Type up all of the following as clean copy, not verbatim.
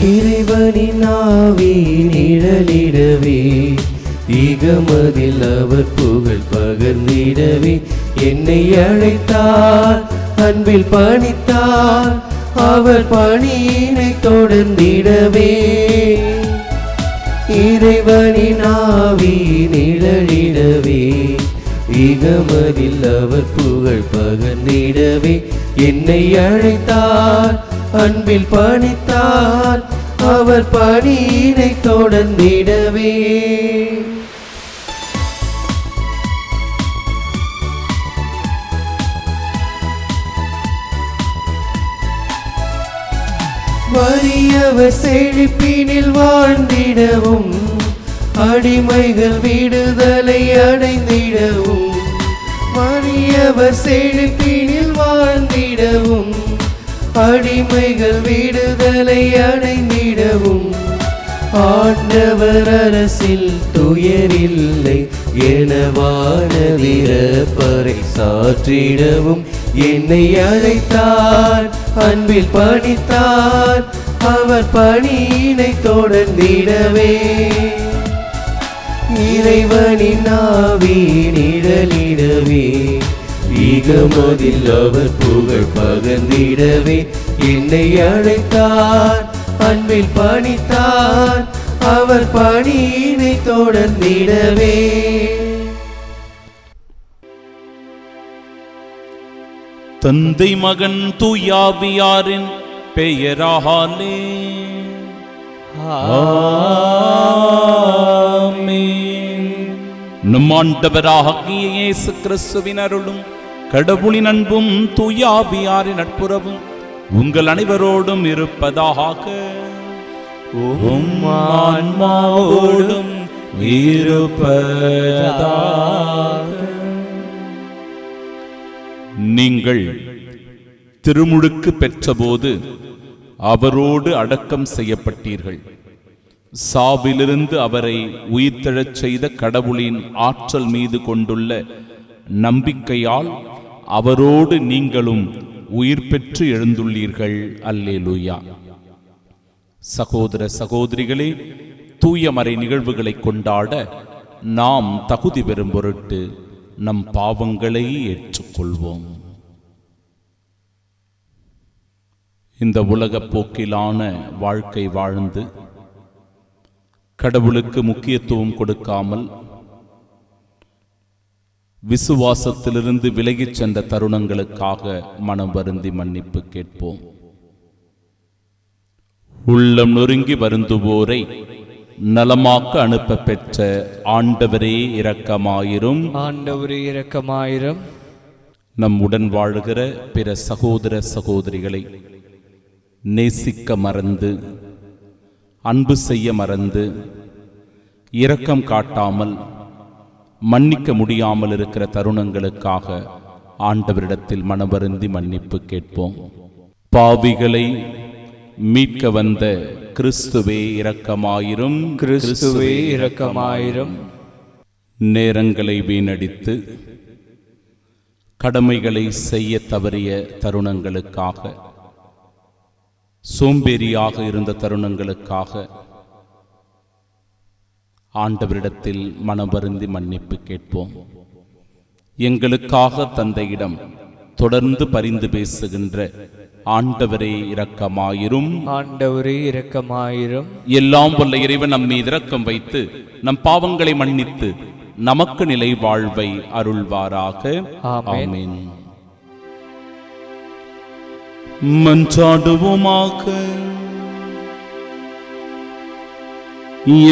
இறைவனின் ஆவி நிழலிடவே ஈகமதில் அவர் புகழ் பகர்ந்திடவே என்னை அழைத்தார், அன்பில் பணித்தார், அவர் பணியினை தொடர்ந்திடவே. இறைவனின் ஆவி நிழலிடவே ஈகமதில் அவர் புகழ் பகர்ந்திடவே என்னை அழைத்தார், அன்பில் பணித்தார், அவர் பணியினை தொடர்ந்திடவே. வறியவர் செழிப்பினில் வாழ்ந்திடவும் அடிமைகள் விடுதலை அடைந்திடவும். வறியவர் செழிப்பினில் வாழ்ந்திடவும் அடிமைகள் விடுதலை அடைந்திடவும். ஆண்டவர் அரசில் துயரில்லை என வானதிரப்பறை சாற்றிடவும் என்னை அழைத்தார், அன்பில் பணித்தார், அவர் பணியினை தொடர்ந்திடவே. இறைவனின் ஆவி நிழலிடவே ஈகமதில் அவர் புகழ் பகர்ந்திடவே என்னை அழைத்தார், அன்பில் பணித்தார், அவர் பணியினை தொடர்ந்திடவே. தந்தை மகன் தூயாவியாரின் பெயராலே ஆமென். நம் ஆண்டவராகிய இயேசு கிறிஸ்துவின் அருளும் கடவுளின் அன்பும் தூயாவியாரின் நட்புறவும் உங்கள் அனைவரோடும் இருப்பதாக. உம் ஆன்மாவோடும் இருப்பதாக. நீங்கள் திருமுழுக்கு பெற்றபோது அவரோடு அடக்கம் செய்யப்பட்டீர்கள். சாவிலிருந்து அவரை உயிர்த்தெழச் செய்த கடவுளின் ஆற்றல் மீது கொண்டுள்ள நம்பிக்கையால் அவரோடு நீங்களும் உயிர் பெற்று எழுந்துள்ளீர்கள். அல்லேலூயா. சகோதர சகோதரிகளே, தூயமறை நிகழ்வுகளை கொண்டாட நாம் தகுதி பெறும் பொருட்டு நம் பாவங்களை ஏற்றுக்கொள்வோம். இந்த உலகப் போக்கிலான வாழ்க்கை வாழ்ந்து கடவுளுக்கு முக்கியத்துவம் கொடுக்காமல் விசுவாசத்திலிருந்து விலகிச் சென்ற தருணங்களுக்காக மனம் வருந்தி மன்னிப்பு கேட்போம். உள்ளம் நொறுங்கி வருந்துவோரை நலமாக்க அனுப்ப பெற்ற ஆண்டவரே இரக்கமாயிரும். ஆண்டவரே இரக்கமாயிரும். நம் உடன் வாழ்கிற பிற சகோதர சகோதரிகளை நேசிக்க மறந்து, அன்பு செய்ய மறந்து, இரக்கம் காட்டாமல், மன்னிக்க முடியாமல் இருக்கிற தருணங்களுக்காக ஆண்டவரிடத்தில் மனவருந்தி மன்னிப்பு கேட்போம். பாவிகளை மீட்க வந்த கிறிஸ்துவே இரக்கமாயிரும். கிறிஸ்துவே இரக்கமாயிரும். நேரங்களை வீணடித்து கடமைகளை செய்ய தவறிய தருணங்களுக்காக, சோம்பேறியாக இருந்த தருணங்களுக்காக ஆண்டவரிடத்தில் மனவருந்தி மன்னிப்பு கேட்போம். எங்களுக்காக தந்தையிடம் தொடர்ந்து பரிந்து பேசுகின்ற ஆண்டவரே இரக்கமாயிரும். ஆண்டவரே இரக்கமாயிரும். எல்லாம் வல்ல இறைவன் நம் மீது இரக்கம் வைத்து நம் பாவங்களை மன்னித்து நமக்கு நிலை வாழ்வை அருள்வாராக. ஆமென். மன்றாடுவோமாக.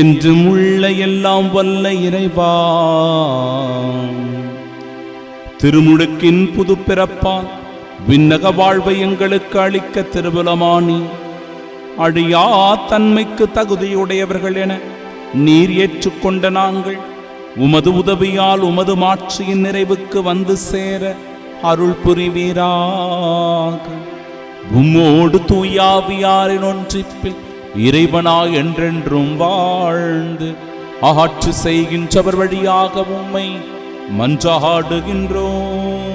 என்றும் உள்ள எல்லாம் வல்ல இறைவா, திருமுழுக்கின் புது பிறப்பால் விண்ணக வாழ்வை எங்களுக்கு அளிக்க திருவுளமானி அழியா தன்மைக்கு தகுதியுடையவர்கள் என நீர் ஏற்றுக்கொண்ட நாங்கள் உமது உதவியால் உமது மாட்சியின் நிறைவுக்கு வந்து சேர அருள் புரிவீராக. உம்மோடு தூயாவியாரின் ஒன்றிப்பில் இறைவனாய் என்றென்றும் வாழ்ந்து ஆட்சி செய்கின்றவர் வழியாக உம்மை மன்றாடுகின்றோம்.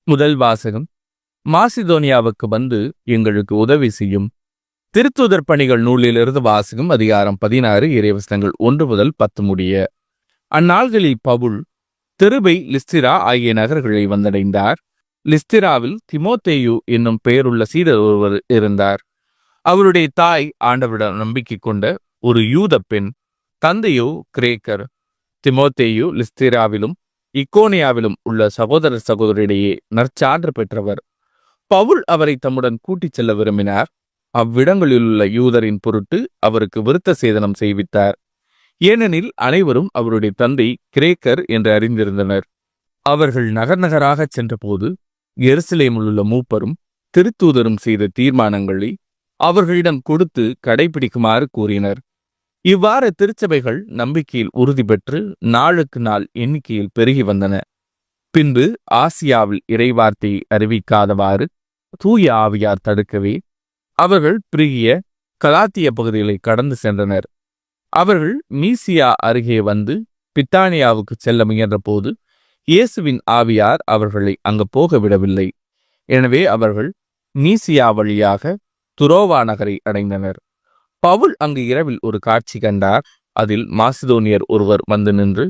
முதல் வாசகம். மாசிதோனியாவுக்கு வந்து எங்களுக்கு உதவி செய்யும். திருத்தூதர் பணிகள் நூலிலிருந்து வாசகம். அதிகாரம் 16 இறைவசனங்கள் 1 முதல் 10 முடிய. அந்நாள்களில் பவுல் தெருபை, லிஸ்திரா ஆகிய நகர்களை வந்தடைந்தார். லிஸ்திராவில் திமோத்தேயு என்னும் பெயருள்ள சீடர் ஒருவர் இருந்தார். அவருடைய தாய் ஆண்டவரிடம் நம்பிக்கை கொண்ட ஒரு யூத பெண். தந்தையோ கிரேக்கர். திமோத்தேயு லிஸ்திராவிலும் இக்கோனியாவிலும் உள்ள சகோதர சகோதரிடையே நற்சான்று பெற்றவர். பவுல் அவரை தம்முடன் கூட்டிச் செல்ல விரும்பினார். அவ்விடங்களிலுள்ள யூதரின் பொருட்டு அவருக்கு விருத்த சேதனம் செய்வித்தார். ஏனெனில் அனைவரும் அவருடைய தந்தை கிரேக்கர் என்று அறிந்திருந்தனர். அவர்கள் நகர் நகராகச் சென்றபோது எருசலேமில் உள்ள மூப்பரும் திருத்தூதரும் செய்த தீர்மானங்களை அவர்களிடம் கொடுத்து கடைபிடிக்குமாறு கூறினர். இவ்வாறு திருச்சபைகள் நம்பிக்கையில் உறுதி பெற்று நாளுக்கு நாள் எண்ணிக்கையில் பெருகி வந்தன. பின்பு ஆசியாவில் இறைவார்த்தையை அறிவிக்காதவாறு தூய ஆவியார் தடுக்கவே அவர்கள் பிரிகிய கலாத்திய பகுதிகளை கடந்து சென்றனர். அவர்கள் மீசியா அருகே வந்து பித்தானியாவுக்கு செல்ல முயன்ற போது இயேசுவின் ஆவியார் அவர்களை அங்கு போக விடவில்லை. எனவே அவர்கள் மீசியா வழியாக துரோவா நகரை அடைந்தனர். பவுல் அங்கு இரவில் ஒரு காட்சி கண்டார். அதில் மாசிதோனியர் ஒருவர் வந்து நின்று,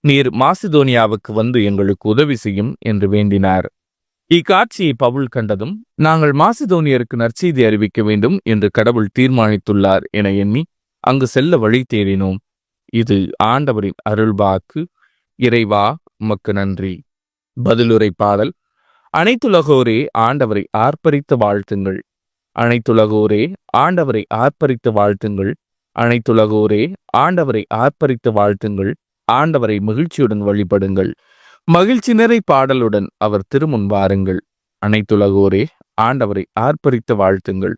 நீர் மாசிதோனியாவுக்கு வந்து எங்களுக்கு உதவி செய்யும் என்று வேண்டினார். இக்காட்சியை பவுல் கண்டதும், நாங்கள் மாசிதோனியருக்கு நற்செய்தி அறிவிக்க வேண்டும் என்று கடவுள் தீர்மானித்துள்ளார் என எண்ணி அங்கு செல்ல வழி தேடினோம். இது ஆண்டவரின் அருள்வாக்கு. இறைவா உமக்கு நன்றி. பதிலுரை பாடல். அனைத்துலகோரே ஆண்டவரை ஆர்ப்பரித்து வாழ்த்துங்கள். அனைத்துலகோரே ஆண்டவரை ஆர்ப்பரித்து வாழ்த்துங்கள். அனைத்துலகோரே ஆண்டவரை ஆர்ப்பரித்து வாழ்த்துங்கள். ஆண்டவரை மகிழ்ச்சியுடன் வழிபடுங்கள். மகிழ்ச்சி நிறை பாடலுடன் அவர் திருமுன் வாருங்கள். அனைத்துலகோரே ஆண்டவரை ஆர்ப்பரித்து வாழ்த்துங்கள்.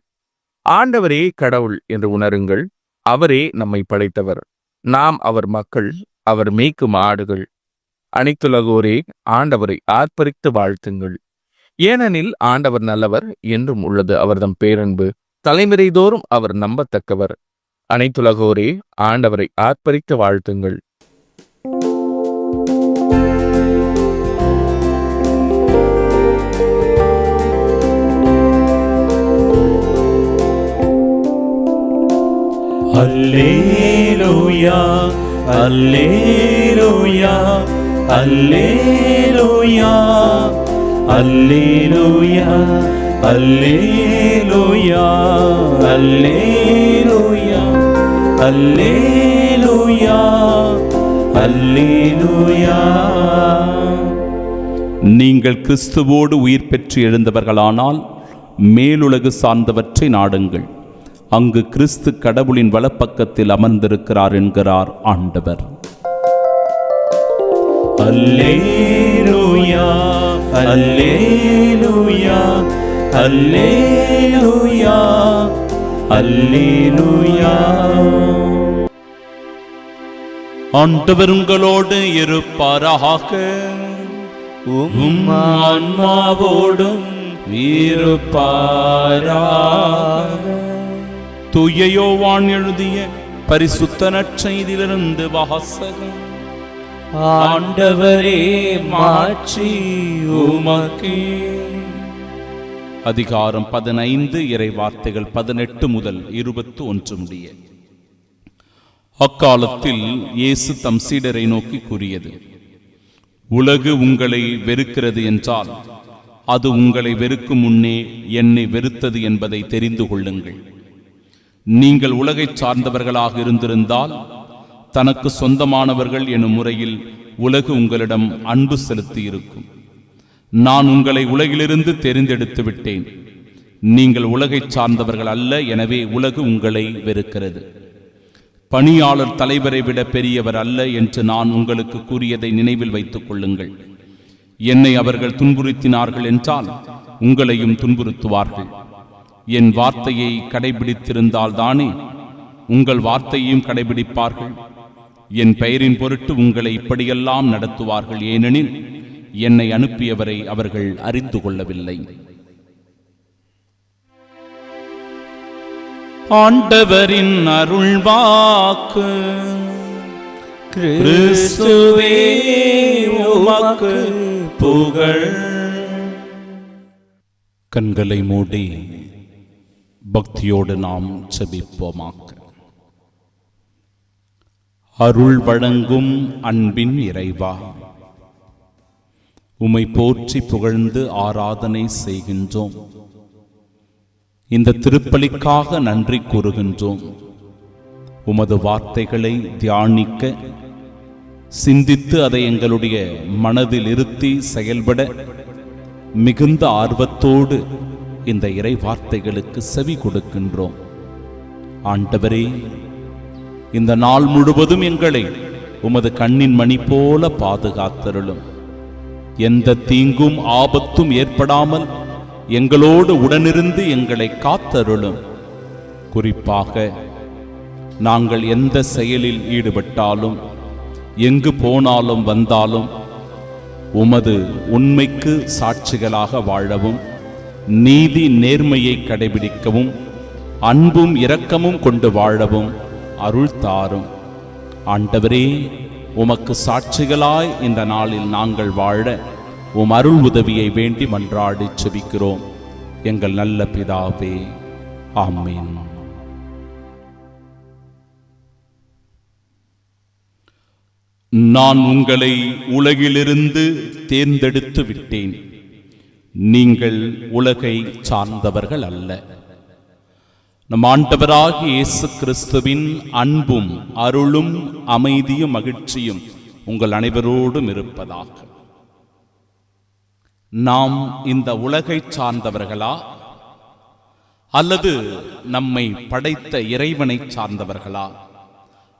ஆண்டவரே கடவுள் என்று உணருங்கள். அவரே நம்மை படைத்தவர். நாம் அவர் மக்கள், அவர் மேய்க்கும் ஆடுகள். அனைத்துலகோரே ஆண்டவரை ஆர்ப்பரித்து வாழ்த்துங்கள். ஏனெனில் ஆண்டவர் நல்லவர், என்றும் உள்ளது அவர்தம் பேரன்பு. தலைமுறை தோறும் அவர் நம்பத்தக்கவர். அனைத்துலகோரே ஆண்டவரை ஆர்ப்பரித்து வாழ்த்துங்கள். அல்லேலூயா, அல்லேலூயா, அல்லேலூயா, அல்லேலூயா, அல்லேலூயா, அல்லேலூயா, அல்லேலூயா, அல்லேலூயா. நீங்கள் கிறிஸ்துவோடு உயிர் பெற்று எழுந்தவர்களானால் மேலுலகு சார்ந்தவற்றை நாடுங்கள். அங்கு கிறிஸ்து கடவுளின் வலப்பக்கத்தில் அமர்ந்திருக்கிறார் என்கிறார் ஆண்டவர். அல்லேலூயா, அல்லேலூயா, அல்லேலூயா, அல்லேலூயா. ஆண்டவர் உங்களோடு இருப்பாராக. ஆன்மாவோடும் இருப்பாராக. தூய யோவான் எழுதிய பரிசுத்த நற்செய்தியிலிருந்து வாசகம். ஆண்டவரே மாட்சி உமக்கே. அதிகாரம் 15 இறை வார்த்தைகள் 18 முதல் 21 முடிய. அக்காலத்தில் இயேசு தம் சீடரை நோக்கி கூறியது, உலகு உங்களை வெறுக்கிறது என்றால் அது உங்களை வெறுக்கும் முன்னே என்னை வெறுத்தது என்பதை தெரிந்து கொள்ளுங்கள். நீங்கள் உலகைச் சார்ந்தவர்களாக இருந்திருந்தால் தனக்கு சொந்தமானவர்கள் எனும் முறையில் உலகு உங்களிடம் அன்பு செலுத்தி இருக்கும். நான் உங்களை உலகிலிருந்து தெரிந்தெடுத்து விட்டேன். நீங்கள் உலகைச் சார்ந்தவர்கள் அல்ல, எனவே உலகு உங்களை வெறுக்கிறது. பணியாளர் தலைவரை விட பெரியவர் அல்ல என்று நான் உங்களுக்கு கூறியதை நினைவில் வைத்துக் கொள்ளுங்கள். என்னை அவர்கள் துன்புறுத்தினார்கள் என்றால் உங்களையும் துன்புறுத்துவார்கள். என் வார்த்தையை கடைபிடித்திருந்தால் தானே உங்கள் வார்த்தையையும் கடைபிடிப்பார்கள். என் பெயரின் பொருட்டு உங்களை இப்படியெல்லாம் நடத்துவார்கள், ஏனெனில் என்னை அனுப்பியவரை அவர்கள் அறிந்து கொள்ளவில்லை. ஆண்டவரின் அருள்வாக்கு. கிறிஸ்துவே உமக்கு புகழ். கண்களை மூடி பக்தியோடு நாம் செபிப்போமாக. அருள் வழங்கும் அன்பின் இறைவா, உம்மை போற்றி புகழ்ந்து ஆராதனை செய்கின்றோம். இந்த திருப்பலிக்காக நன்றி கூறுகின்றோம். உமது வார்த்தைகளை தியானிக்க, சிந்தித்து அதை எங்களுடைய மனதில் இருத்தி செயல்பட மிகுந்த ஆர்வத்தோடு இந்த இறை வார்த்தைகளுக்கு செவி கொடுக்கின்றோம். ஆண்டவரே, இந்த நாள் முழுவதும் எங்களை உமது கண்ணின் மணி போல பாதுகாத்தருளும். எந்த தீங்கும் ஆபத்தும் ஏற்படாமல் எங்களோடு உடனிருந்து எங்களை காத்தருளும். குறிப்பாக நாங்கள் எந்த செயலில் ஈடுபட்டாலும், எங்கு போனாலும் வந்தாலும் உமது உண்மைக்கு சாட்சிகளாக வாழவும், நீதி நேர்மையை கடைபிடிக்கவும், அன்பும் இரக்கமும் கொண்டு வாழவும் அருள் தாரும். ஆண்டவரே, உமக்கு சாட்சிகளாய் இந்த நாளில் நாங்கள் வாழ உம் அருள் உதவியை வேண்டி மன்றாடி செபிக்கிறோம். எங்கள் நல்ல பிதாவே, ஆமென். நான் உங்களை உலகிலிருந்து தேர்ந்தெடுத்து விட்டேன். நீங்கள் உலகை சார்ந்தவர்கள் அல்ல. நம் ஆண்டவராகிய இயேசு கிறிஸ்துவின் அன்பும் அருளும் அமைதியும் மகிழ்ச்சியும் உங்கள் அனைவரோடும் இருப்பதாக. நாம் இந்த உலகை சார்ந்தவர்களா அல்லது நம்மை படைத்த இறைவனை சார்ந்தவர்களா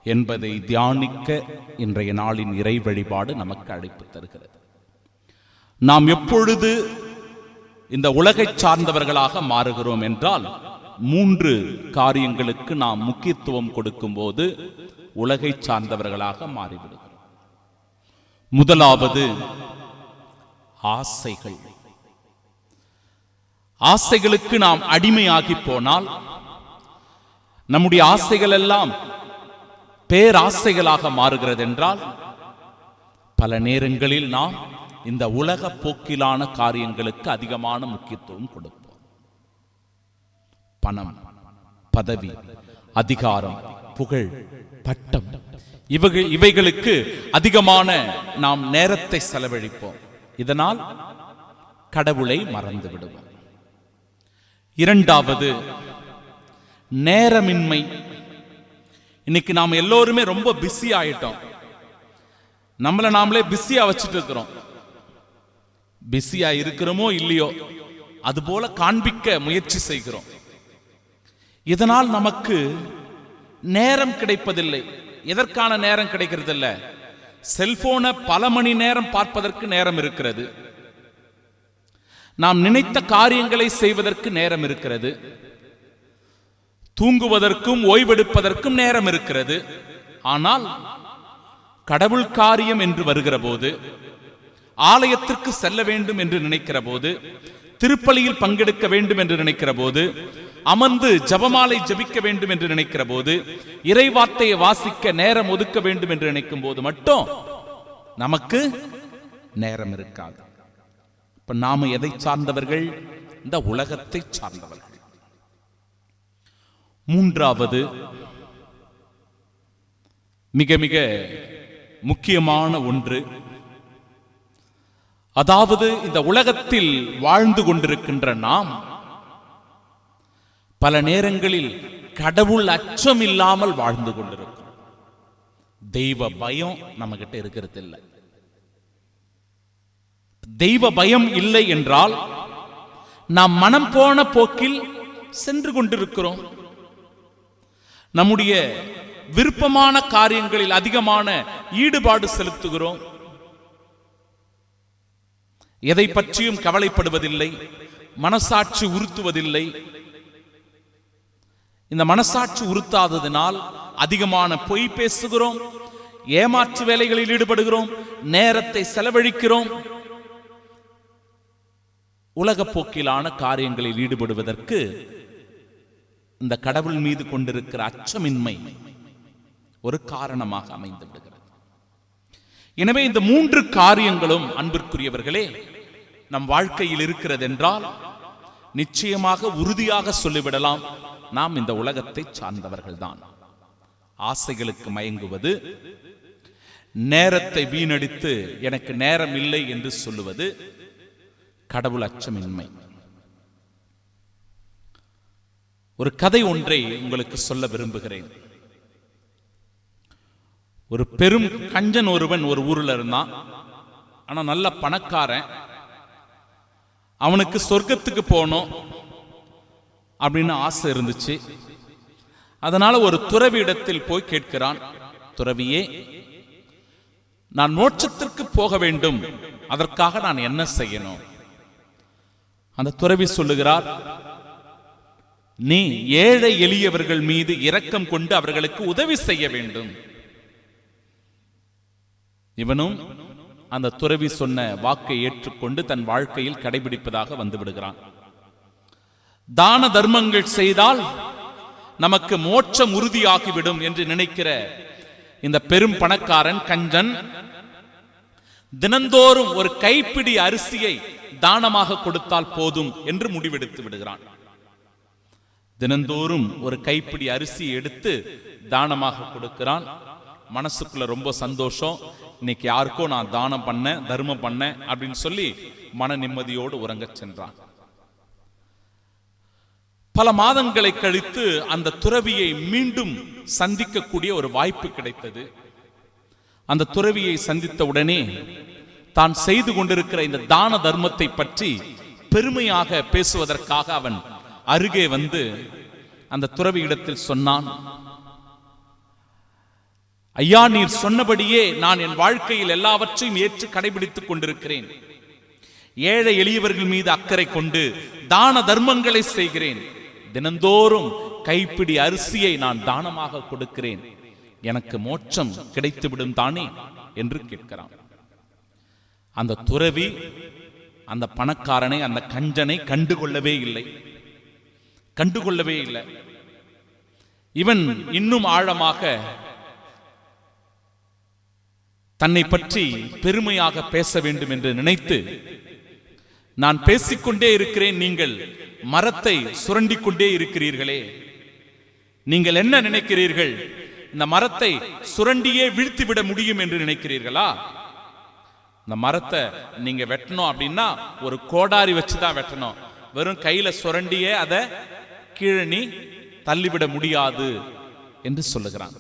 என்பதை தியானிக்க இன்றைய நாளின் இறை வழிபாடு நமக்கு அழைப்பு தருகிறது. நாம் எப்பொழுது இந்த உலகை சார்ந்தவர்களாக மாறுகிறோம் என்றால், 3 காரியங்களுக்கு நாம் முக்கியத்துவம் கொடுக்கும் போது உலகை சார்ந்தவர்களாக மாறிவிடுகிறோம். முதலாவது ஆசைகள். ஆசைகளுக்கு நாம் அடிமையாகி போனால், நம்முடைய ஆசைகள் எல்லாம் பேராசைகளாக மாறுகிறது என்றால், பல நேரங்களில் நாம் இந்த உலக போக்கிலான காரியங்களுக்கு அதிகமான முக்கியத்துவம் கொடுப்போம். பணம், பதவி, அதிகாரம், புகழ், பட்டம், இவைகளுக்கு அதிகமான நாம் நேரத்தை செலவழிப்போம். இதனால் கடவுளை மறந்து விடுவோம். இரண்டாவது, நேரமின்மை. இன்னைக்கு நாம் எல்லோருமே ரொம்ப பிஸி ஆயிட்டோம். நம்மளை நாமளே பிஸியா வச்சுட்டு இருக்கிறோம். பிஸியா இருக்கிறோமோ இல்லையோ, அது போல காண்பிக்க முயற்சி செய்கிறோம். இதனால் நமக்கு நேரம் கிடைப்பதில்லை. எதற்கான நேரம் கிடைக்கிறதில்லை? செல்போனை பல மணி நேரம் பார்ப்பதற்கு நேரம் இருக்கிறது. நாம் நினைத்த காரியங்களை செய்வதற்கு நேரம் இருக்கிறது. தூங்குவதற்கும் ஓய்வெடுப்பதற்கும் நேரம் இருக்கிறது. ஆனால் கடவுள் காரியம் என்று வருகிற போது, ஆலயத்திற்கு செல்ல வேண்டும் என்று நினைக்கிற போது, திருப்பலியில் பங்கெடுக்க வேண்டும் என்று நினைக்கிற போது, அமர்ந்து ஜபமாலை ஜபிக்க வேண்டும் என்று நினைக்கிற போது, இறைவார்த்தையை வாசிக்க நேரம் ஒதுக்க வேண்டும் என்று நினைக்கும் போது மட்டும் நமக்கு நேரம் இருக்காது. இப்ப நாம எதை சார்ந்தவர்கள்? இந்த உலகத்தை சார்ந்தவர்கள். மூன்றாவது, மிக மிக முக்கியமான ஒன்று, அதாவது இந்த உலகத்தில் வாழ்ந்து கொண்டிருக்கின்ற நாம் பல நேரங்களில் கடவுள் அச்சம் இல்லாமல் வாழ்ந்து கொண்டிருக்கிறோம். தெய்வ பயம் நம்ம கிட்ட இருக்கிறது இல்லை. தெய்வ பயம் இல்லை என்றால் நாம் மனம் போன போக்கில் சென்று கொண்டிருக்கிறோம். நம்முடைய விருப்பமான காரியங்களில் அதிகமான ஈடுபாடு செலுத்துகிறோம். எதை பற்றியும் கவலைப்படுவதில்லை, மனசாட்சி உறுத்துவதில்லை. இந்த மனசாட்சி உறுத்தாததினால் அதிகமான பொய் பேசுகிறோம், ஏமாற்று வேலைகளில் ஈடுபடுகிறோம், நேரத்தை செலவழிக்கிறோம். உலக போக்கிலான காரியங்களில் ஈடுபடுவதற்கு இந்த கடவுள் மீது கொண்டிருக்கிற அச்சமின்மை ஒரு காரணமாக அமைந்து விடுகிறது. எனவே இந்த 3 காரியங்களும் அன்பிற்குரியவர்களே நம் வாழ்க்கையில் இருக்கிறது என்றால் நிச்சயமாக உறுதியாக சொல்லிவிடலாம், நாம் இந்த உலகத்தை சார்ந்தவர்கள்தான். ஆசைகளுக்கு மயங்குவது, நேரத்தை வீணடித்து எனக்கு நேரம் இல்லை என்று சொல்லுவது கடவுள் அச்சமின்மை. ஒரு கதை ஒன்றை உங்களுக்கு சொல்ல விரும்புகிறேன். ஒரு பெரும் கஞ்சன் ஒருவன் ஒரு ஊர்ல இருந்தான். ஆனா நல்ல பணக்காரன். அவனுக்கு சொர்க்கத்துக்கு போகணும் அப்படின்னு ஆசை இருந்துச்சு. அதனால ஒரு துறவி இடத்தில் போய் கேட்கிறான், துறவியே, நான் மோட்சத்திற்கு போக வேண்டும், அதற்காக நான் என்ன செய்யணும்? அந்த துறவி சொல்லுகிறார், நீ ஏழை எளியவர்கள் மீது இரக்கம் கொண்டு அவர்களுக்கு உதவி செய்ய வேண்டும். இவனும் அந்த துறவி சொன்ன வாக்கை ஏற்றுக்கொண்டு தன் வாழ்க்கையில் கடைபிடிப்பதாக வந்து விடுகிறான். தான தர்மங்கள் செய்தால் நமக்கு மோட்சம் உறுதியாகிவிடும் என்று நினைக்கிற இந்த பெரும் பணக்காரன் கஞ்சன் தினந்தோறும் ஒரு கைப்பிடி அரிசியை தானமாக கொடுத்தால் போதும் என்று முடிவெடுத்து விடுகிறான். தினந்தோறும் ஒரு கைப்பிடி அரிசி எடுத்து தானமாக கொடுக்கிறான். மனசுக்குள்ள ரொம்ப சந்தோஷம், இன்னைக்கு யாருக்கோ நான் தானம் பண்ண தர்மம் பண்ண அப்படின்னு சொல்லி மன நிம்மதியோடு உறங்கச் சென்றான். பல மாதங்களை கழித்து அந்த துறவியை மீண்டும் சந்திக்கக்கூடிய ஒரு வாய்ப்பு கிடைத்தது. அந்த துறவியை சந்தித்த உடனே தான் செய்து கொண்டிருக்கிற இந்த தான தர்மத்தை பற்றி பெருமையாக பேசுவதற்காக அவன் அருகே வந்து அந்த துறவி இடத்தில் சொன்னான், ஐயா, நீர் சொன்னபடியே நான் என் வாழ்க்கையில் எல்லாவற்றையும் ஏற்று கடைபிடித்துக் கொண்டிருக்கிறேன். ஏழை எளியவர்கள் மீது அக்கறை கொண்டு தான தர்மங்களை செய்கிறேன். தினந்தோறும் கைப்பிடி அரிசியை நான் தானமாக கொடுக்கிறேன். எனக்கு மோட்சம் கிடைத்துவிடும் தானே என்று கேட்கிறான். அந்த துறவி அந்த பணக்காரனை, அந்த கஞ்சனை கண்டுகொள்ளவே இல்லை. இவன் இன்னும் ஆழமாக தன்னை பற்றி பெருமையாக பேச வேண்டும் என்று நினைத்து, நான் பேசிக்கொண்டே இருக்கிறேன், நீங்கள் மரத்தை சுரண்டி கொண்டே இருக்கிறீர்களே, நீங்கள் என்ன நினைக்கிறீர்கள்? இந்த மரத்தை சுரண்டியே வீழ்த்திவிட முடியும் என்று நினைக்கிறீர்களா? இந்த மரத்தை நீங்க வெட்டணும் அப்படின்னா ஒரு கோடாரி வச்சுதான் வெட்டணும். வெறும் கையில சுரண்டியே அதை கீழே நீ தள்ளிவிட முடியாது என்று சொல்லுகிறான்.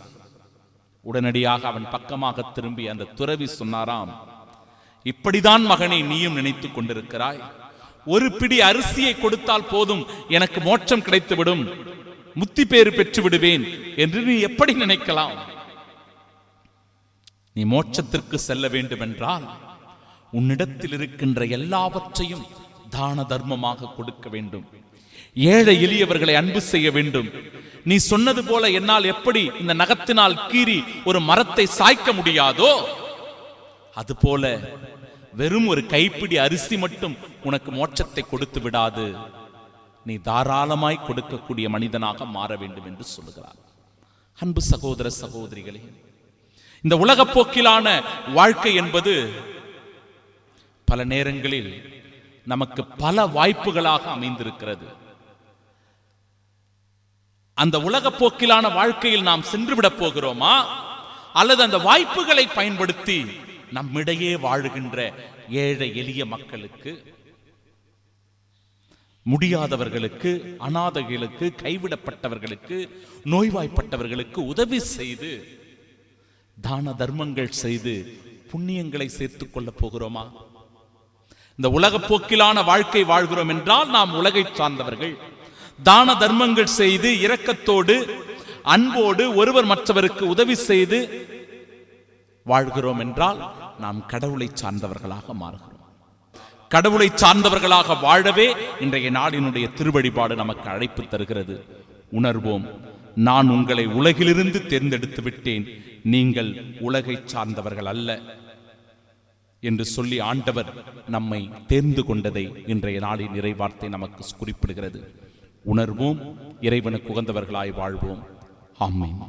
உடனடியாக அவன் பக்கமாக திரும்பி அந்த துறவி சொன்னாராம், இப்படிதான் மகனை நீயும் நினைத்துக் கொண்டிருக்கிறாய். ஒரு பிடி அரிசியை கொடுத்தால் போதும், எனக்கு மோட்சம் கிடைத்துவிடும், முத்தி பேறு பெற்று விடுவேன் என்று நீ எப்படி நினைக்கலாம்? நீ மோட்சத்திற்கு செல்ல வேண்டும் என்றால் உன்னிடத்தில் இருக்கின்ற எல்லாவற்றையும் தான தர்மமாக கொடுக்க வேண்டும். ஏழை எளியவர்களை அன்பு செய்ய வேண்டும். நீ சொன்னது போல என்னால் எப்படி இந்த நகத்தினால் கீறி ஒரு மரத்தை சாய்க்க முடியாதோ, அதுபோல வெறும் ஒரு கைப்பிடி அரிசி மட்டும் உனக்கு மோட்சத்தை கொடுத்து விடாது. நீ தாராளமாய் கொடுக்கக்கூடிய மனிதனாக மாற வேண்டும் என்று சொல்லுகிறார். அன்பு சகோதர சகோதரிகளே, இந்த உலகப் போக்கிலான வாழ்க்கை என்பது பல நேரங்களில் நமக்கு பல வாய்ப்புகளாக அமைந்திருக்கிறது. அந்த உலகப் போக்கிலான வாழ்க்கையில் நாம் சென்றுவிடப் போகிறோமா, அல்லது அந்த வாய்ப்புகளை பயன்படுத்தி நம்மிடையே வாழுகின்ற ஏழை எளிய மக்களுக்கு, முடியாதவர்களுக்கு, அநாதைகளுக்கு, கைவிடப்பட்டவர்களுக்கு, நோய்வாய்ப்பட்டவர்களுக்கு உதவி செய்து தான தர்மங்கள் செய்து புண்ணியங்களை சேர்த்துக் கொள்ளப் போகிறோமா? இந்த உலகப் போக்கிலான வாழ்க்கை வாழ்கிறோம் என்றால் நாம் உலகை சார்ந்தவர்கள். தான தர்மங்கள் செய்து இரக்கத்தோடு அன்போடு ஒருவர் மற்றவருக்கு உதவி செய்து வாழ்கிறோம் என்றால் நாம் கடவுளை சார்ந்தவர்களாக மாறுகிறோம். கடவுளை சார்ந்தவர்களாக வாழவே இன்றைய நாளினுடைய திருவழிபாடு நமக்கு அழைப்பு தருகிறது. உணர்வோம், நான் உங்களை உலகிலிருந்து தேர்ந்தெடுத்து விட்டேன், நீங்கள் உலகை சார்ந்தவர்கள் அல்ல என்று சொல்லி ஆண்டவர் நம்மை தேர்ந்து கொண்டதை இன்றைய நாளின் இறைவார்த்தை நமக்கு குறிப்பிடுகிறது. உணர்வோம், இறைவனுக்கு உகந்தவர்களாய் வாழ்வோம். ஆமென்.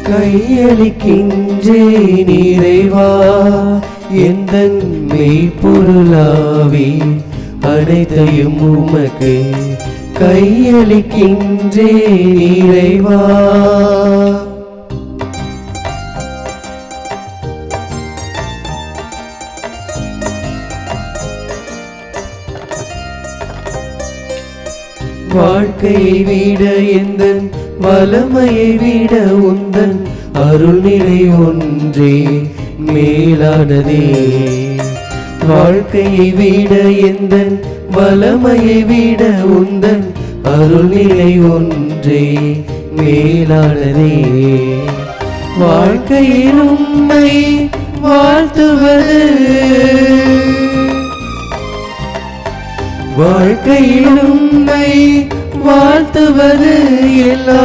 கையளிக்கின்றே நிறைவா எந்தன் மெய்ப்பொருளாவே அனைத்தையும் உமக்கு கையளிக்கின்றே நிறைவா. வாழ்க்கையை விட எந்தன் வளமையை விட உந்தன் அருள்நிலை ஒன்றே மேலானதே. வாழ்க்கையை விட எந்தன் வளமையை விட உந்தன் அருள்நிலை ஒன்றே மேலானதே. வாழ்க்கையில் உம்மை வாழ்த்துவது வாழ்க்கையில் உம்மை வாழ்த்துவது எல்லா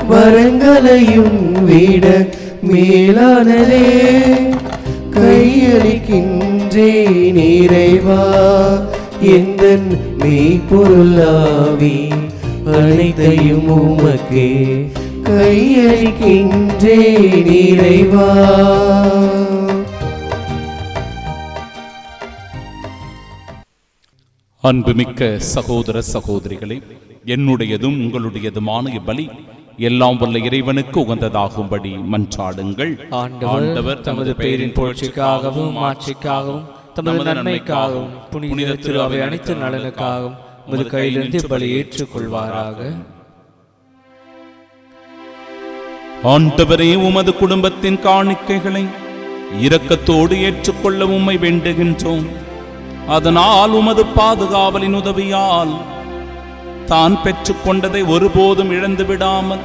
வரங்களையும் விட மேலானதே. கையளிக்கின்றே நிறைவா எந்தன் மெய்ப்பொருளாவி அனைத்தையும் உமக்கே கையளிக்கின்றே நிறைவா. அன்புமிக்க சகோதர சகோதரிகளே, என்னுடையதும் உங்களுடையதுமான இப்பலி எல்லாம் வல்ல இறைவனுக்கு உகந்ததாகும்படி மன்றாடுங்கள். ஆண்டவர் தமது பெயரின் புகழ்ச்சிக்காகவும் ஆட்சிக்காகவும் தமது நன்மைக்காகவும் புனித திரு அவை அனைத்து நலனுக்காகவும் உமது கையிலிருந்து பலி ஏற்றுக்கொள்வாராக. ஆண்டவரே, உமது குடும்பத்தின் காணிக்கைகளை இரக்கத்தோடு ஏற்றுக்கொள்ள உம்மை வேண்டுகின்றோம். அதனால் உமது பாதுகாவலின் உதவியால் தான் பெற்றுக்கொண்டதை ஒருபோதும் இழந்து விடாமல்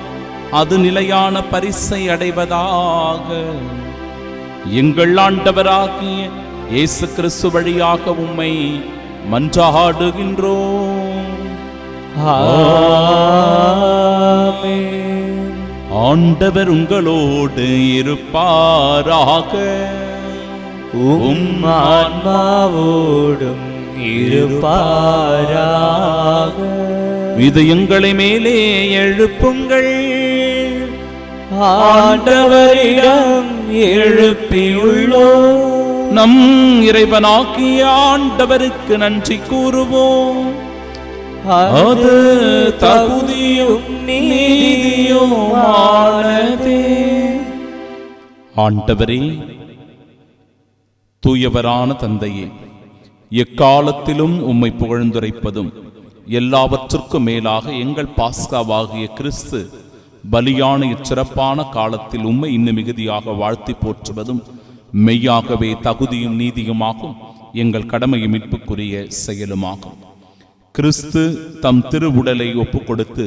அது நிலையான பரிசை அடைவதாக. எங்கள் ஆண்டவராகிய இயேசு கிறிஸ்து வழியாக உம்மை மன்றாடுகின்றோம். ஆமென். ஆண்டவர் உங்களோடு இருப்பாராக. ஆன்மாவோடும் இருப்பாராக. இதயங்களை மேலே எழுப்புங்கள். ஆண்டவரிடம் எழுப்பியுள்ளோம். நம் இறைவனாகிய ஆண்டவருக்கு நன்றி கூறுவோம். அது தகுதியும் நீதியுமானதே. ஆண்டவரே, தூயவரான தந்தையே, எக்காலத்திலும் உம்மை புகழ்ந்துரைப்பதும் எல்லாவற்றுக்கும் மேலாக எங்கள் பாஸ்காவாகிய கிறிஸ்து பலியான இச்சிறப்பான காலத்தில் உம்மை இன்னும் மிகுதியாக வாழ்த்தி போற்றுவதும் மெய்யாகவே தகுதியும் நீதியுமாகும் எங்கள் கடமையும் மீட்புக்குரிய செயலுமாகும். கிறிஸ்து தம் திருவுடலை ஒப்பு கொடுத்து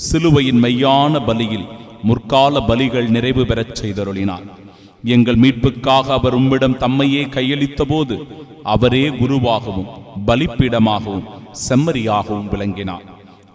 சிலுவையின் மெய்யான பலியில் முற்கால பலிகள் நிறைவு பெறச் செய்தருளினார். எங்கள் மீட்புக்காக அவர் உம்மிடம் தம்மையே கையளித்த போது அவரே குருவாகவும் பலிப்பீடமாகவும் செம்மறியாகவும் விளங்கினார்.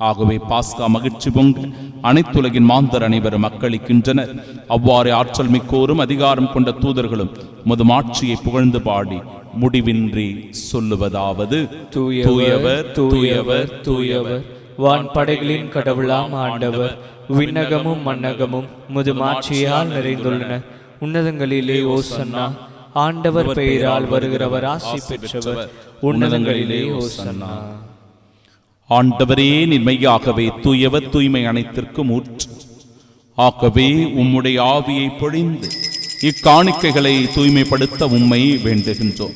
ஆகவே பாஸ்கா மகிழ்ச்சி பொங்க அனைத்துலகின் மாந்தர் அனைவரும் மக்களிக்கின்றனர். அவ்வாறு ஆற்றல் மிக்கோரும் அதிகாரம் கொண்ட தூதர்களும் முதுமாட்சியை புகழ்ந்து பாடி முடிவின்றி சொல்லுவதாவது: தூயவர் தூயவர் தூயவர், வான் படைகளின் கடவுளாம் ஆண்டவர். விண்ணகமும் மன்னகமும் முதுமாட்சியால் நிறைந்துள்ளன. உன்னதங்களிலே ஓசன்னா. ஆண்டவர் பெயரால் வருகிறவர் ஆசி பெற்றவர். உன்னதங்களிலே ஓசன்னா. ஆண்டவரே, நிர்மையாகவே தூயவர், தூய்மை அனைத்திற்கும் ஊற்று. ஆகவே உம்முடைய ஆவியை பொழிந்து இக்காணிக்கைகளை தூய்மைப்படுத்த உம்மை வேண்டுகின்றோம்.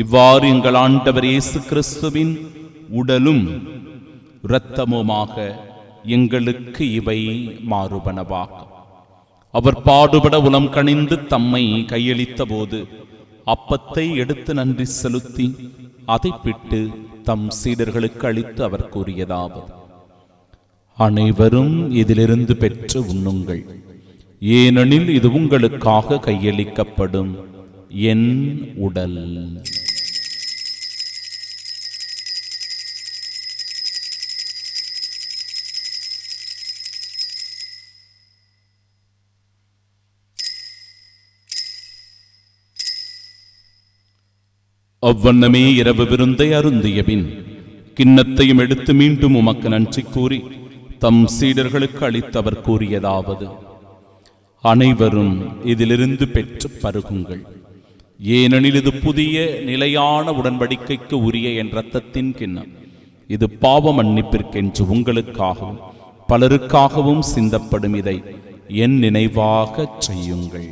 இவ்வாறு எங்கள் ஆண்டவர் இயேசு கிறிஸ்துவின் உடலும் இரத்தமுமாக எங்களுக்கு இவை மாறுபனவாகும். அவர் பாடுபட உளம் கனிந்து தம்மை கையளித்த போது அப்பத்தை எடுத்து நன்றி செலுத்தி அதை பிட்டு தம் சீடர்களுக்கு அளித்து அவர் கூறியதாவது: அனைவரும் இதிலிருந்து பெற்று உண்ணுங்கள், ஏனெனில் இது உங்களுக்காக கையளிக்கப்படும் என் உடல். அவ்வண்ணமே இரவு விருந்தை அருந்திய பின் கிண்ணத்தையும் எடுத்து மீண்டும் உமக்கு நன்றி கூறி தம் சீடர்களுக்கு அளித்தவர் கூறியதாவது: அனைவரும் இதிலிருந்து பெற்று பருகுங்கள். ஏனெனில் இது புதிய நிலையான உடன்படிக்கைக்கு உரிய என் இரத்தத்தின் கிண்ணம். இது பாவ மன்னிப்பிற்கென்று உங்களுக்காகவும் பலருக்காகவும் சிந்தப்படும். இதை என் நினைவாக செய்யுங்கள்.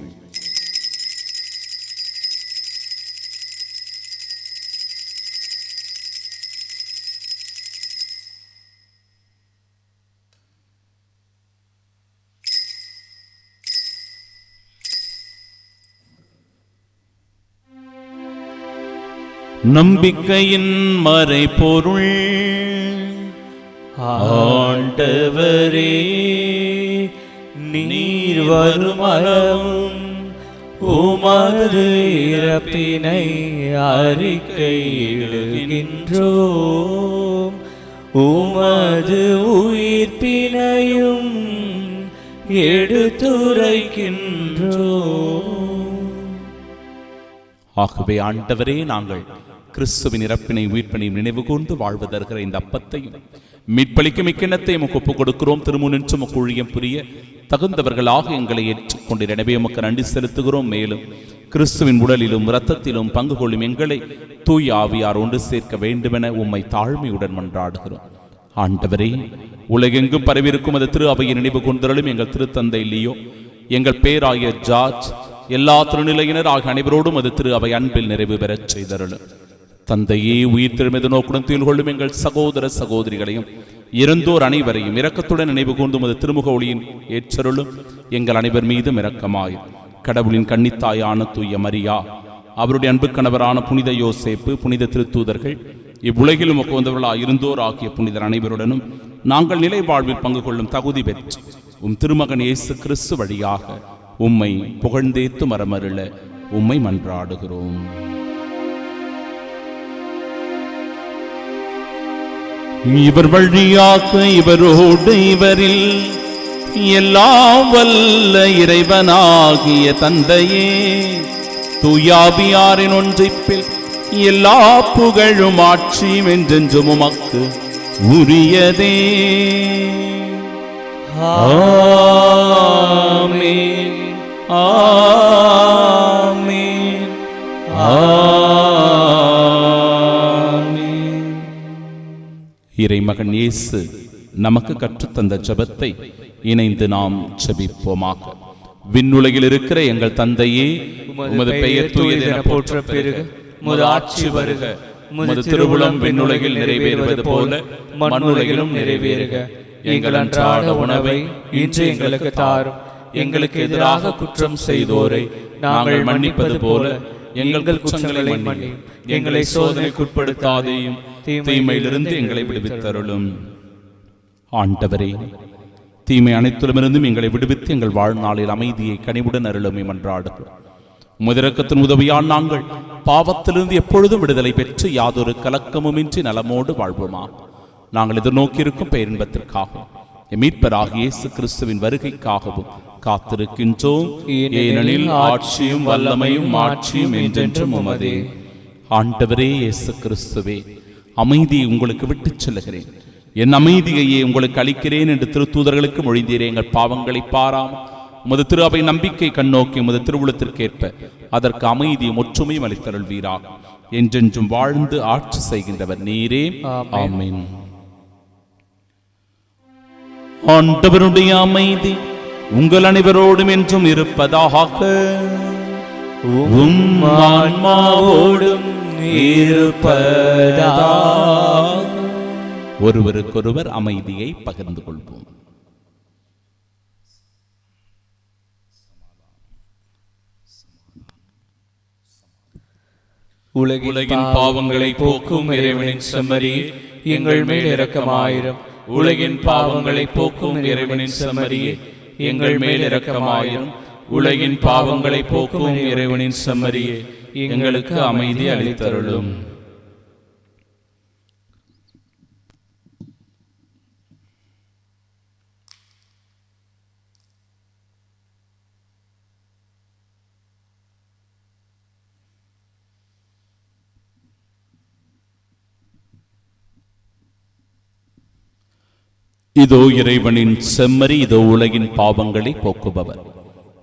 நம்பிக்கையின் மறைபொருள். ஆண்டவரே, நீர் வருமளவும் உமது இறப்பினை அறிக்கையிடுகின்றோம், உமது உயிர்ப்பினையும் எடுத்துரைக்கின்றோம். ஆகவே ஆண்டவரே, நாங்கள் கிறிஸ்துவின் இறப்பினை உயிர்ப்பினையும் நினைவு கூர்ந்து வாழ்வு தருகிற இந்த அப்பத்தையும் மீட்பளிக்கும் இக்கிண்ணத்தையும் உமக்கு ஒப்புக் கொடுக்கிறோம். திருமுனின்று உமக்கு ஊழியம் புரிய தகுந்தவர்களாக எங்களை ஏற்றுக்கொண்டு எனவே உமக்கு நன்றி செலுத்துகிறோம். மேலும் கிறிஸ்துவின் உடலிலும் இரத்தத்திலும் பங்கு கொள்ளும் எங்களை தூய் ஆவியார் ஒன்று சேர்க்க வேண்டுமென உம்மை தாழ்மையுடன் மன்றாடுகிறோம். ஆண்டவரே, உலகெங்கும் பரவியிருக்கும் அது திரு அவையை நினைவு கொண்டருளும். எங்கள் திருத்தந்தை லியோ, எங்கள் பேராய ஜார்ஜ், எல்லா திருநிலையினர் ஆகிய அனைவரோடும் அது திரு அவை அன்பில் நிறைவு பெறச் செய்தருளும். தந்தையே, உயிர் திருமதி நோக்குடன் துயில் கொள்ளும் எங்கள் சகோதர சகோதரிகளையும் இறந்தோர் அனைவரையும் இரக்கத்துடன் நினைவு கூர்ந்து அது திருமுக ஒளியின் ஏற்றருளும். எங்கள் அனைவர் மீதும் இரக்கமாய் கடவுளின் கன்னித்தாயான தூய மரியா, அவருடைய அன்பு கணவரான புனித யோசேப்பு, புனித திருத்தூதர்கள், இவ்வுலகிலும் வந்தவர்களாக இருந்தோர் ஆகிய புனிதர் அனைவருடனும் நாங்கள் நிலை வாழ்வில் பங்கு கொள்ளும் தகுதி பெற்று உம் திருமகன் இயேசு கிறிஸ்து வழியாக உம்மை புகழ்ந்தேத்து மரமருள உம்மை மன்றாடுகிறோம். இவர் வழியாக இவரோடு இவரில் எல்லாம் வல்ல இறைவனாகிய தந்தையே, தூயாவியாரின் ஒன்றிப்பில் எல்லா புகழும் ஆட்சியும் என்றென்றும் உமக்கு உரியதே. ஆமென், ஆமென், ஆமென். இறைமகன் இயேசு நமக்கு கற்றுத்தந்த ஜெபத்தை இணைந்து நாம் ஜெபிப்போமாக. விண்ணுலகில் இருக்கிற எங்கள் தந்தையே, உமது பெயர் தூயதென போற்ற பெருக, உமது ஆட்சி வருக, உமது திருவுளம் விண்ணுலகில் நிறைவேறுவது போல மண்ணுலகிலும் நிறைவேறுக. எங்கள் அன்றாட உணவை இன்று எங்களுக்கு தாரும். எங்களுக்கு எதிராக குற்றம் செய்தோரை நாங்கள் மன்னிப்பது போல எங்கள் குற்றங்களை மன்னியும். எங்களை சோதனைக்குட்படுத்தாதேயும், தீமையிலிருந்து எங்களை விடுவித்தருளும். ஆண்டவரே, தீமை அனைத்திலுமிருந்தும் எங்களை விடுவித்து எங்கள் வாழ்நாளில் அமைதியை கனிவுடன் அருளும் என்றாடுகிறோம். உமதிரக்கத்தின் உதவியால் நாங்கள் பாவத்திலிருந்து எப்பொழுதும் விடுதலை பெற்று யாதொரு கலக்கமுமின்றி நலமோடு வாழ்வோமா. நாங்கள் எதிர்நோக்கியிருக்கும் பேரின்பத்திற்காகவும் மீட்பராகிய இயேசு கிறிஸ்துவின் வருகைக்காகவும் காத்திருக்கின்றோம். ஏனெனில் ஆட்சியும் வல்லமையும் மாட்சியும் என்றென்றும் உமதே. ஆண்டவரே இயேசு கிறிஸ்துவே, அமைதியை உங்களுக்கு விட்டுச் செல்லுகிறேன், என் அமைதியையே உங்களுக்கு அளிக்கிறேன் என்று திருத்தூதர்களுக்கு மொழிந்தீரே. எங்கள் பாவங்களை பாராமல் உமது திரு அவை நம்பிக்கை கண்ணோக்கி உமது திருவுளத்திற்கேற்ப அதற்கு அமைதியும் ஒற்றுமையும் அளித்தருள்வீராக. என்றென்றும் வாழ்ந்து ஆட்சி செய்கின்றவர் நீரே. ஆமென். ஆண்டவருடைய அமைதி உங்கள் அனைவரோடும் என்றும் இருப்பதாக. உம் ஆன்மாவோடும் இருப்பதாக. ஒருவருக்கொருவர் அமைதியை பகிர்ந்து கொள்வோம். உலகின் பாவங்களை போக்கும் இறைவனின் செம்மறியே, எங்கள் மேல் இரக்கமாயிரும். உலகின் பாவங்களை போக்கும் இறைவனின் செம்மறியே, எங்கள் மேல் இரக்கமாயிரும். உலகின் பாவங்களை போக்கும் இறைவனின் செம்மறியே, எங்களுக்கு அமைதி அளித்தருளும். இதோ இறைவனின் செம்மறி, இதோ உலகின் பாவங்களை போக்குபவர்.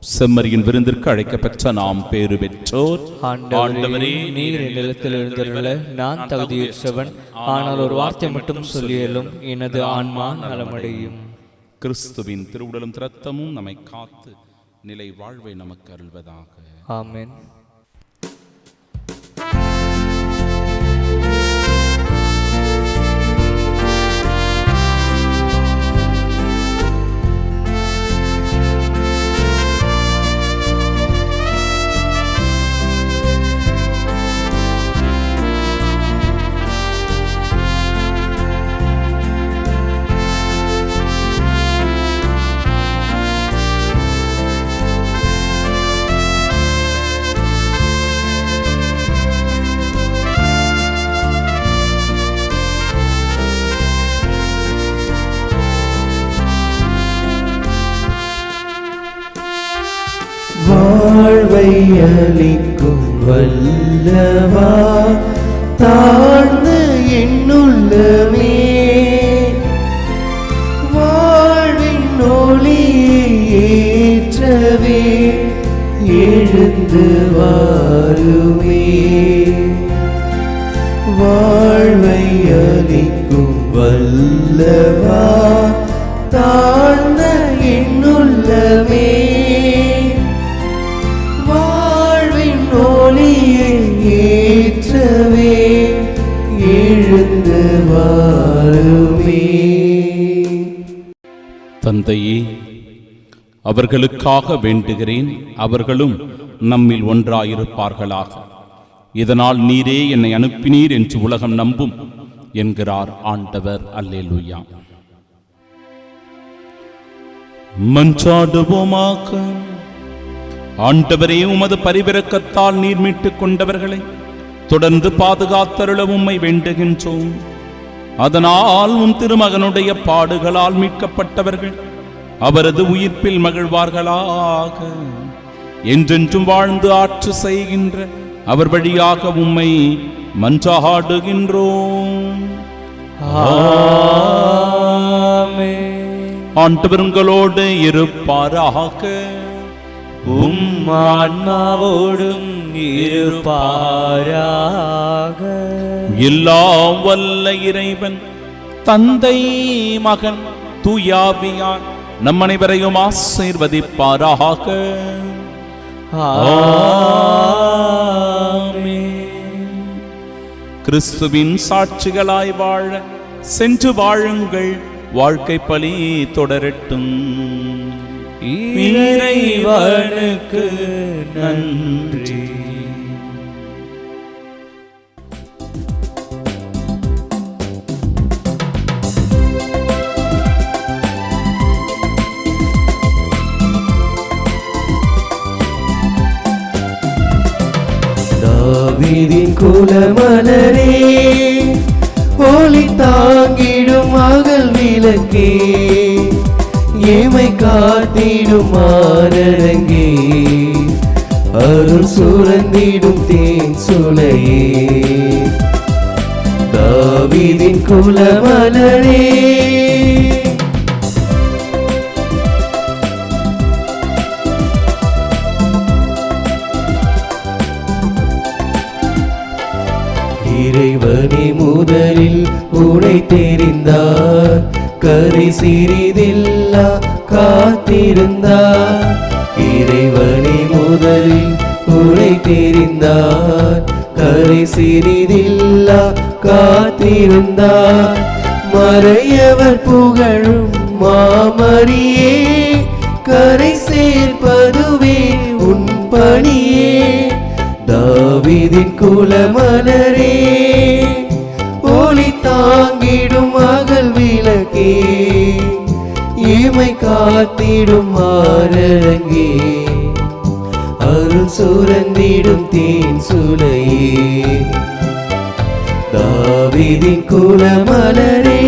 செம்மறியின் விருந்திற்கு அழைக்கப்பெற்ற நாம் பேறு பெற்றோர். ஆண்டவரே, நீர் நிலத்தில் எழுந்தருள நான் தகுதியற்றவன். ஆனால் ஒரு வார்த்தை மட்டும் சொல்லியலும் எனது ஆன்மா நலமடையும். கிறிஸ்துவின் திருவுடலும் இரத்தமும் நம்மை காத்து நிலை வாழ்வை நமக்கு அருள்வதாக. ஆமென். வாழ்வை அளிக்கும் வல்லவா, தாழ்ந்த என்னுள்ளமே வாழ்வின் ஒளியை ஏற்றவே எழுந்து வாருமே. வாழ்வை அளிக்கும் வல்லவா, தாழ்ந்த என்னுள்ளமே ஏற்றவே எழுந்து வாருமே. தந்தையே, அவர்களுக்காக வேண்டுகிறேன், அவர்களும் நம்மில் ஒன்றாயிருப்பார்களாக. இதனால் நீரே என்னை அனுப்பினீர் என்று உலகம் நம்பும் என்கிறார் ஆண்டவர். அல்லேலூயா. மன்றாடுவோமாக. ஆண்டவரே, உமது பரிவிரக்கத்தால் நீர் மீட்டுக் கொண்டவர்களை தொடர்ந்து பாதுகாத்தருள உம்மை வேண்டுகின்றோம். அதனால் உம் திருமகனுடைய பாடுகளால் மீட்கப்பட்டவர்கள் அவரது உயிர்ப்பில் மகிழ்வார்களாக. என்றென்றும் வாழ்ந்து ஆட்சி செய்கின்ற அவர் வழியாக உம்மை மன்றாடுகின்றோம். ஆண்டவர் உங்களோடு இருப்பாராக. உம் ஆன்மாவோடும் இருப்பாராக. எல்லாம் வல்ல இறைவன் தந்தை, மகன், தூயாவியார் நம் அனைவரையும் ஆசீர்வதிப்பாராக. ஆமென். கிறிஸ்துவின் சாட்சிகளாய் வாழ சென்று வாழுங்கள். வாழ்க்கை பலி தொடரட்டும். இறைவனுக்கு நன்றி. தாவீதின் குலமலரே, ஒளி தாங்கிடும் அகல் விளக்கே, ஏமை காத்திடும் மானரங்கே, அருள் சுரந்திடும் தேன் சுளையே. தாவீதின் குலமலரே, இறைவனே முதலில் உனை தெரிந்தார், கரை சிறிதில்லா காத்திருந்தார். இறைவனே முதலில் உனை தெரிந்தார், கரை சிறிதில்லா காத்திருந்தார். மறையவர் புகழும் மாமரியே, கரை சேர்ப்பதுவே உன் பணியே. தாவீதின் குலமலரே, ஒளி தாங்கிடும் அகல் விளக்கே, ஏமை காத்திடும் மானரங்கே, அருள் சுரந்திடும் தேன் சுளையே. தாவீதின் குலமலரே,